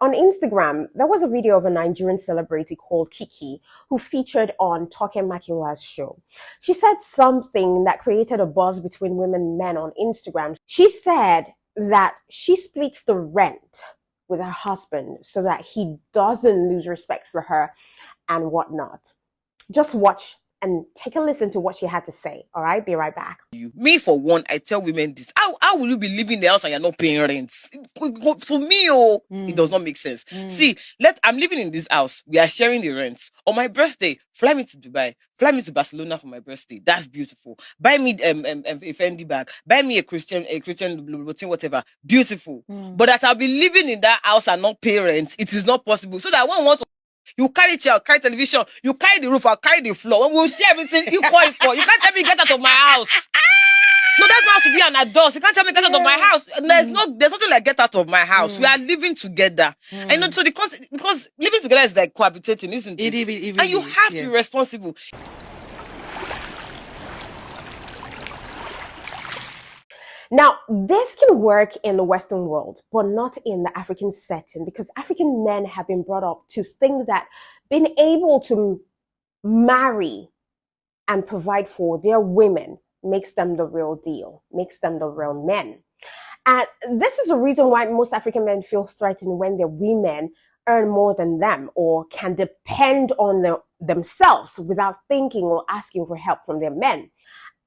On Instagram, there was a video of a Nigerian celebrity called Kiki who featured on Toke Makinwa's show. She said something that created a buzz between women and men on Instagram. She said that she splits the rent with her husband so that he doesn't lose respect for her and whatnot. Just watch and take a listen to what she had to say. All right, be right back. Me, for one, I tell women this. How will you be living in the house and you're not paying rent? For me, it does not make sense. See, I'm living in this house. We are sharing the rent. On my birthday, fly me to Dubai. Fly me to Barcelona for my birthday. That's beautiful. Buy me a Fendi bag. Buy me a Christian whatever. Beautiful. But that I'll be living in that house and not pay rent, it is not possible. So that one wants to, you carry chair, carry television, you carry the roof, I'll carry the floor. When we'll see everything you call. You can't tell me get out of my house. No, that's not to be an adult. You can't tell me get out of my house. There's nothing like get out of my house. We are living together. I know, so because living together is like cohabitating, isn't it? And you have to be responsible. Now, this can work in the Western world, but not in the African setting, because African men have been brought up to think that being able to marry and provide for their women makes them the real deal, makes them the real men. And this is the reason why most African men feel threatened when their women earn more than them or can depend on themselves without thinking or asking for help from their men.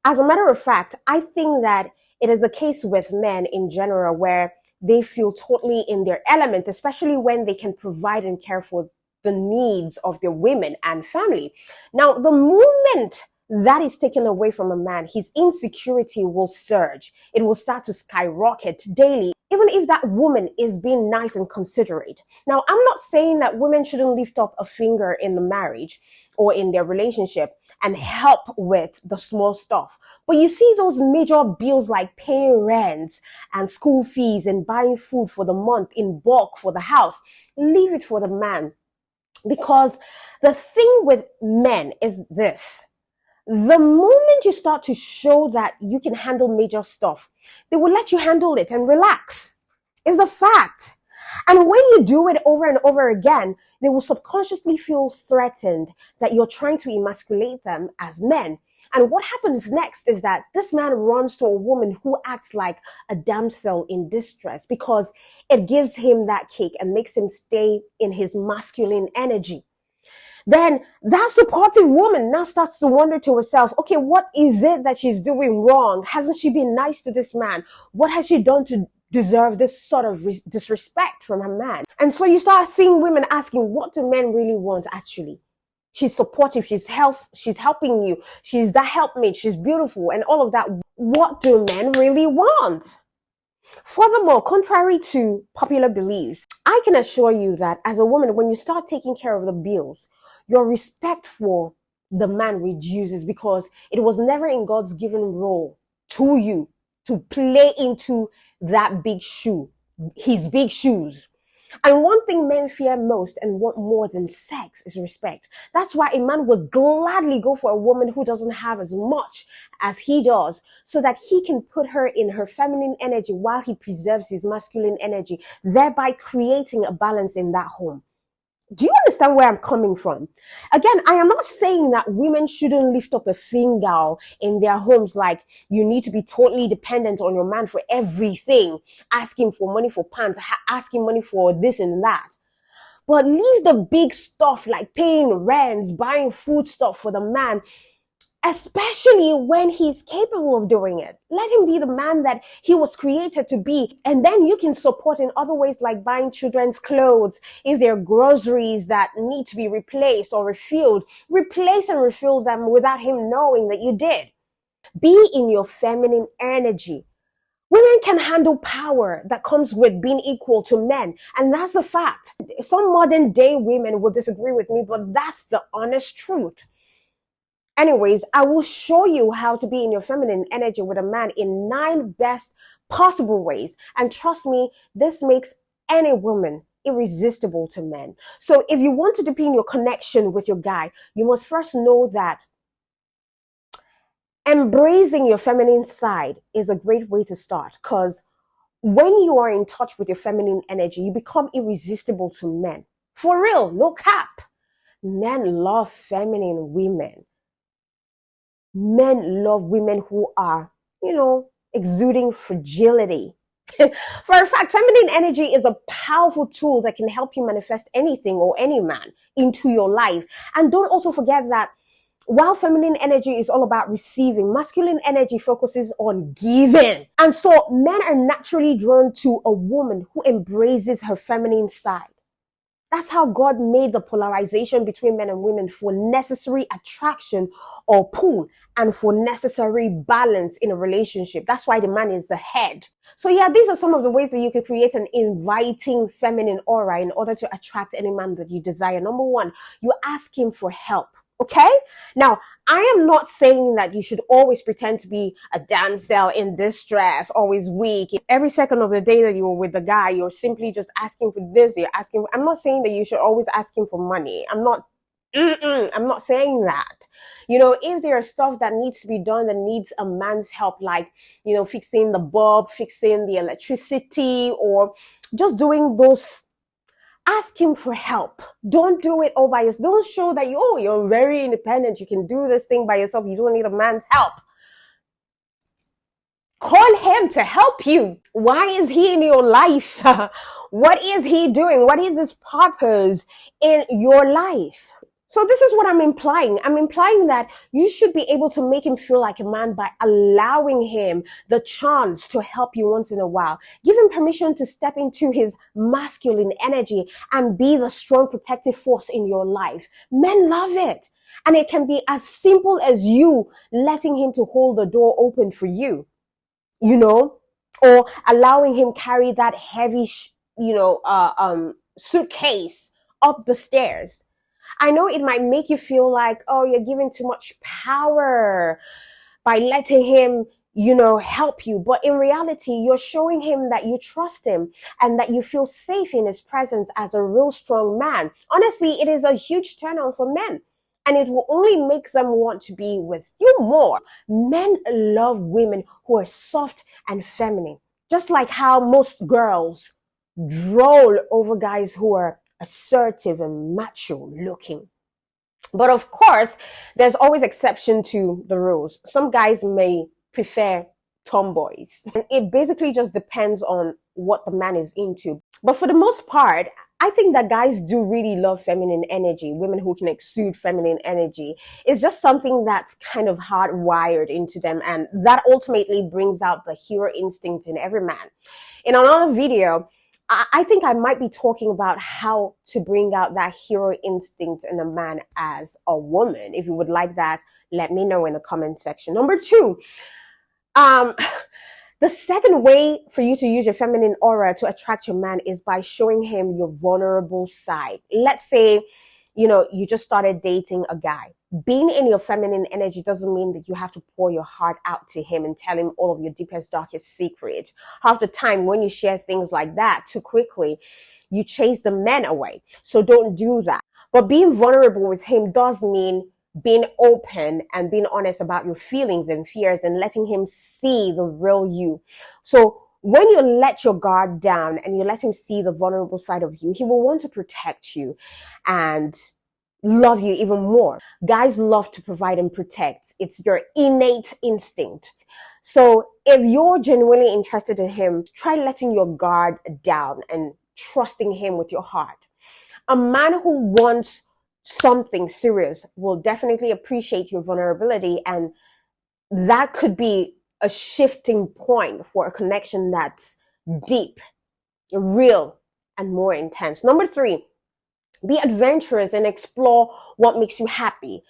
As a matter of fact, I think that it is a case with men in general where they feel totally in their element, especially when they can provide and care for the needs of their women and family. Now, the moment that is taken away from a man, his insecurity will surge. It will start to skyrocket daily, even if that woman is being nice and considerate. Now, I'm not saying that women shouldn't lift up a finger in the marriage or in their relationship and help with the small stuff. But you see those major bills like paying rent and school fees and buying food for the month in bulk for the house, leave it for the man. Because the thing with men is this: the moment you start to show that you can handle major stuff, they will let you handle it and relax. It's a fact. And when you do it over and over again, they will subconsciously feel threatened that you're trying to emasculate them as men. And what happens next is that this man runs to a woman who acts like a damsel in distress because it gives him that kick and makes him stay in his masculine energy. Then that supportive woman now starts to wonder to herself, okay, what is it that she's doing wrong? Hasn't she been nice to this man? What has she done to deserve this sort of disrespect from her man? And so you start seeing women asking, what do men really want actually? She's supportive, she's helping you, she's that helpmate, she's beautiful and all of that. What do men really want? Furthermore, contrary to popular beliefs, I can assure you that as a woman, when you start taking care of the bills, your respect for the man reduces because it was never in God's given role to you to play into that big shoe, his big shoes. And one thing men fear most and want more than sex is respect. That's why a man would gladly go for a woman who doesn't have as much as he does so that he can put her in her feminine energy while he preserves his masculine energy, thereby creating a balance in that home. Do you understand where I'm coming from? Again, I am not saying that women shouldn't lift up a finger in their homes like you need to be totally dependent on your man for everything, asking for money for pants, asking money for this and that. But leave the big stuff like paying rents, buying food stuff for the man, especially when he's capable of doing it. Let him be the man that he was created to be. And then you can support in other ways like buying children's clothes. If there are groceries that need to be replaced or refilled, replace and refill them without him knowing that you did. Be in your feminine energy. Women can handle power that comes with being equal to men. And that's the fact. Some modern day women will disagree with me, but that's the honest truth. Anyways, I will show you how to be in your feminine energy with a man in 9 best possible ways. And trust me, this makes any woman irresistible to men. So if you want to deepen your connection with your guy, you must first know that embracing your feminine side is a great way to start, because when you are in touch with your feminine energy, you become irresistible to men. For real, no cap. Men love feminine women. Men love women who are, exuding fragility. For a fact, feminine energy is a powerful tool that can help you manifest anything or any man into your life. And don't also forget that while feminine energy is all about receiving, masculine energy focuses on giving. And so men are naturally drawn to a woman who embraces her feminine side. That's how God made the polarization between men and women, for necessary attraction or pull and for necessary balance in a relationship. That's why the man is the head. So yeah, these are some of the ways that you can create an inviting feminine aura in order to attract any man that you desire. Number one, you ask him for help. Okay? Now, I am not saying that you should always pretend to be a damsel in distress, always weak. Every second of the day that you were with the guy, you're simply just asking for this, I'm not saying that you should always ask him for money. I'm not saying that. If there are stuff that needs to be done that needs a man's help, like, fixing the bulb, fixing the electricity, or just doing those, ask him for help. Don't do it all by yourself. Don't show that you're very independent. You can do this thing by yourself. You don't need a man's help. Call him to help you. Why is he in your life? What is he doing? What is his purpose in your life? So this is what I'm implying. I'm implying that you should be able to make him feel like a man by allowing him the chance to help you once in a while. Give him permission to step into his masculine energy and be the strong protective force in your life. Men love it. And it can be as simple as you letting him to hold the door open for you, or allowing him carry that heavy, suitcase up the stairs. I know it might make you feel like, you're giving too much power by letting him, help you. But in reality, you're showing him that you trust him and that you feel safe in his presence as a real strong man. Honestly, it is a huge turn on for men. And it will only make them want to be with you more. Men love women who are soft and feminine. Just like how most girls droll over guys who are assertive and macho looking. But of course, there's always exception to the rules. Some guys may prefer tomboys. And it basically just depends on what the man is into. But for the most part, I think that guys do really love feminine energy. Women who can exude feminine energy. It's just something that's kind of hardwired into them. And that ultimately brings out the hero instinct in every man. In another video, I think I might be talking about how to bring out that hero instinct in a man as a woman. If you would like that, let me know in the comment section. Number two, the second way for you to use your feminine aura to attract your man is by showing him your vulnerable side. Let's say, you just started dating a guy. Being in your feminine energy doesn't mean that you have to pour your heart out to him and tell him all of your deepest, darkest secrets. Half the time when you share things like that too quickly, you chase the men away. So don't do that. But being vulnerable with him does mean being open and being honest about your feelings and fears and letting him see the real you. So when you let your guard down and you let him see the vulnerable side of you, he will want to protect you and love you even more. Guys love to provide and protect. It's your innate instinct. So if you're genuinely interested in him, try letting your guard down and trusting him with your heart. A man who wants something serious will definitely appreciate your vulnerability, and that could be a shifting point for a connection that's deep, real, and more intense. Number three, be adventurous and explore what makes you happy.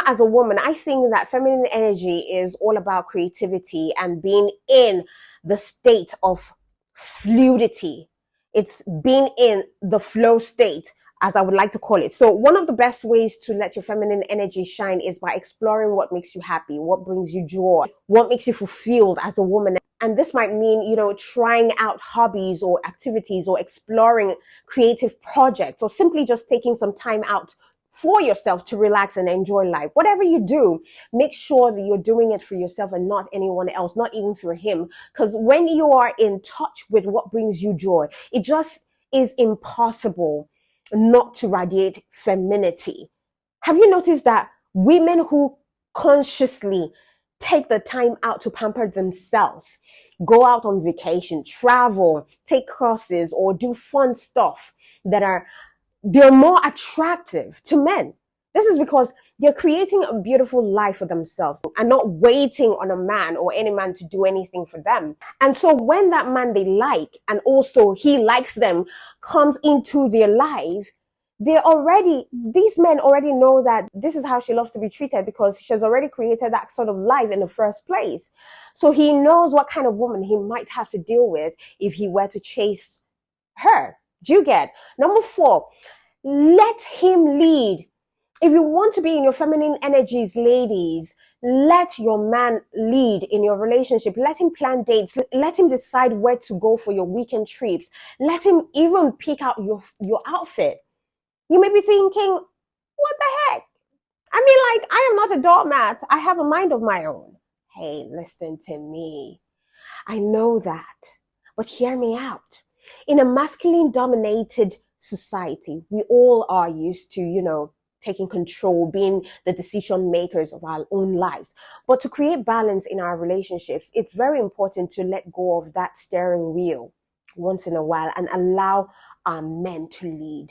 As a woman, I think that feminine energy is all about creativity and being in the state of fluidity. It's being in the flow state, as I would like to call it. So one of the best ways to let your feminine energy shine is by exploring what makes you happy, what brings you joy, what makes you fulfilled as a woman. And this might mean, trying out hobbies or activities or exploring creative projects or simply just taking some time out for yourself to relax and enjoy life. Whatever you do, make sure that you're doing it for yourself and not anyone else, not even for him. Because when you are in touch with what brings you joy, it just is impossible not to radiate femininity. Have you noticed that women who consciously take the time out to pamper themselves, go out on vacation, travel, take courses, or do fun stuff they're more attractive to men? This is because they're creating a beautiful life for themselves and not waiting on a man or any man to do anything for them. And so when that man they like, and also he likes them, comes into their life, these men already know that this is how she loves to be treated, because she has already created that sort of life in the first place. So he knows what kind of woman he might have to deal with if he were to chase her. Do you get? Number 4, let him lead. If you want to be in your feminine energies, ladies, let your man lead in your relationship. Let him plan dates. Let him decide where to go for your weekend trips. Let him even pick out your outfit. You may be thinking, what the heck? I mean, like, I am not a doormat. I have a mind of my own. Hey, listen to me. I know that, but hear me out. In a masculine dominated society, we all are used to, taking control, being the decision makers of our own lives. But to create balance in our relationships, it's very important to let go of that steering wheel once in a while and allow our men to lead.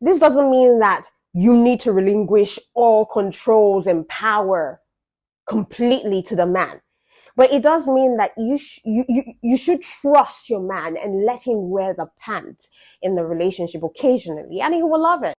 This doesn't mean that you need to relinquish all controls and power completely to the man. But it does mean that you should trust your man and let him wear the pants in the relationship occasionally, and he will love it.